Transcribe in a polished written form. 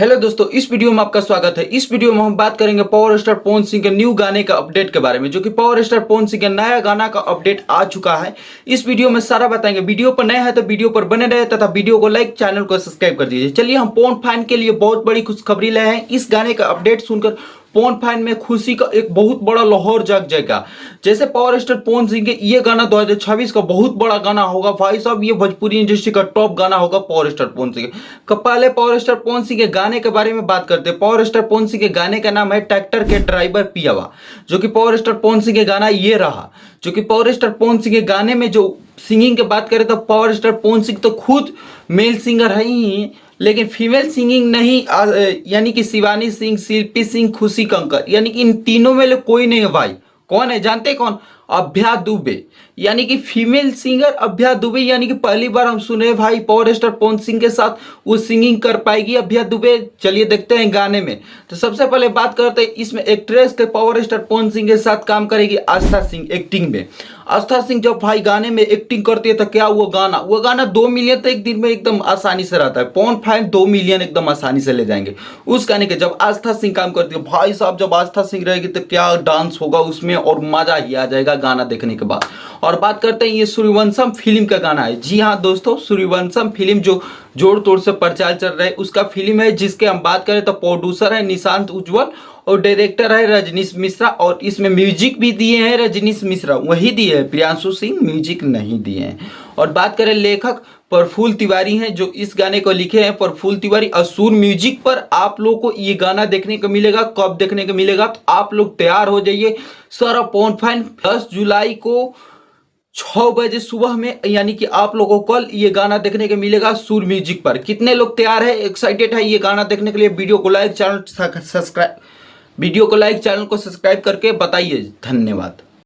Hello दोस्तों, इस video में आपका स्वागत है। इस वीडियो में हम बात करेंगे पावर स्टार पवन सिंह के न्यू गाने का अपडेट के बारे में, जो कि पावर स्टार पवन सिंह के नया गाना का अपडेट आ चुका है। इस वीडियो में सारा बताएंगे। वीडियो पर नए हैं तो वीडियो पर बने रहे तथा वीडियो को लाइक, चैनल को सब्सक्राइब कर दीजिए। चलिए, हम पवन फैन के लिए बहुत बड़ी खुशखबरी लाए हैं। इस गाने का अपडेट सुनकर पवन फैन में खुशी का एक बहुत बड़ा लाहौर जाग जाएगा। जैसे पावर स्टार पवन सिंह के ये गाना 2026 का बहुत बड़ा गाना होगा भाई साहब। ये भोजपुरी इंडस्ट्री का टॉप गाना होगा पावर स्टार पवन सिंह का। पहले पावर स्टार पवन सिंह के गाने के बारे में बात करते हैं। पावर स्टार पवन सिंह के गाने का नाम है ट्रैक्टर के ड्राइवर पियावा, जो कि पावर स्टार पवन सिंह के गाना ये रहा। जो कि पावर स्टार पवन सिंह के गाने में जो सिंगिंग की बात करें तो पावर स्टार पवन सिंह तो खुद मेल सिंगर है ही, लेकिन फीमेल सिंगिंग नहीं, यानी कि शिवानी सिंह, शिल्पी सिंह, खुशी कंकर, यानी कि इन तीनों में कोई नहीं है भाई। कौन है जानते हैं? कौन? अभ्या दुबे, यानी कि फीमेल सिंगर अभ्या दुबे। यानी कि पहली बार हम सुने भाई पावर स्टार पवन सिंह के साथ वो सिंगिंग कर पाएगी अभ्या दुबे। चलिए देखते हैं गाने में। तो सबसे पहले बात करते हैं इसमें एक्ट्रेस के पावर स्टार पवन सिंह के साथ काम करेगी आस्था सिंह एक्टिंग में। आस्था सिंह जब भाई गाने में एक्टिंग करती है तो क्या वो गाना 2 मिलियन तो एक दिन में एकदम आसानी से रहता है। पवन फैन 2 मिलियन एकदम आसानी से ले जाएंगे उस गाने के। जब आस्था सिंह काम करती है भाई साहब, जब आस्था सिंह रहेगी तो क्या डांस होगा उसमें, और मजा ही आ जाएगा गाना देखने के बाद। और बात करते हैं ये सूर्यवंशम फिल्म का गाना है। जी हाँ दोस्तों, सूर्यवंशम फिल्म जो जोड़ तोड़ से प्रचार चल रहा है उसका फिल्म है, जिसके हम बात करें तो प्रोड्यूसर है निशांत उज्ज्वल और डायरेक्टर है रजनीश मिश्रा। और इसमें म्यूजिक भी दिए हैं रजनीश मिश्रा, वही दिए हैं, प्रियांशु सिंह म्यूजिक नहीं दिए हैं। और बात करें लेखक, प्रफुल्ल तिवारी हैं जो इस गाने को लिखे हैं। प्रफुल्ल तिवारी असुर म्यूजिक पर आप लोग को ये गाना देखने को मिलेगा। कब देखने को मिलेगा? तो आप लोग तैयार हो जाइए सारा पवन फैन। 10 जुलाई को 6 बजे सुबह में, यानी कि आप लोगों को कल ये गाना देखने को मिलेगा सुर म्यूजिक पर। कितने लोग तैयार है, एक्साइटेड है ये गाना देखने के लिए? वीडियो को लाइक, चैनल को सब्सक्राइब करके बताइए। धन्यवाद।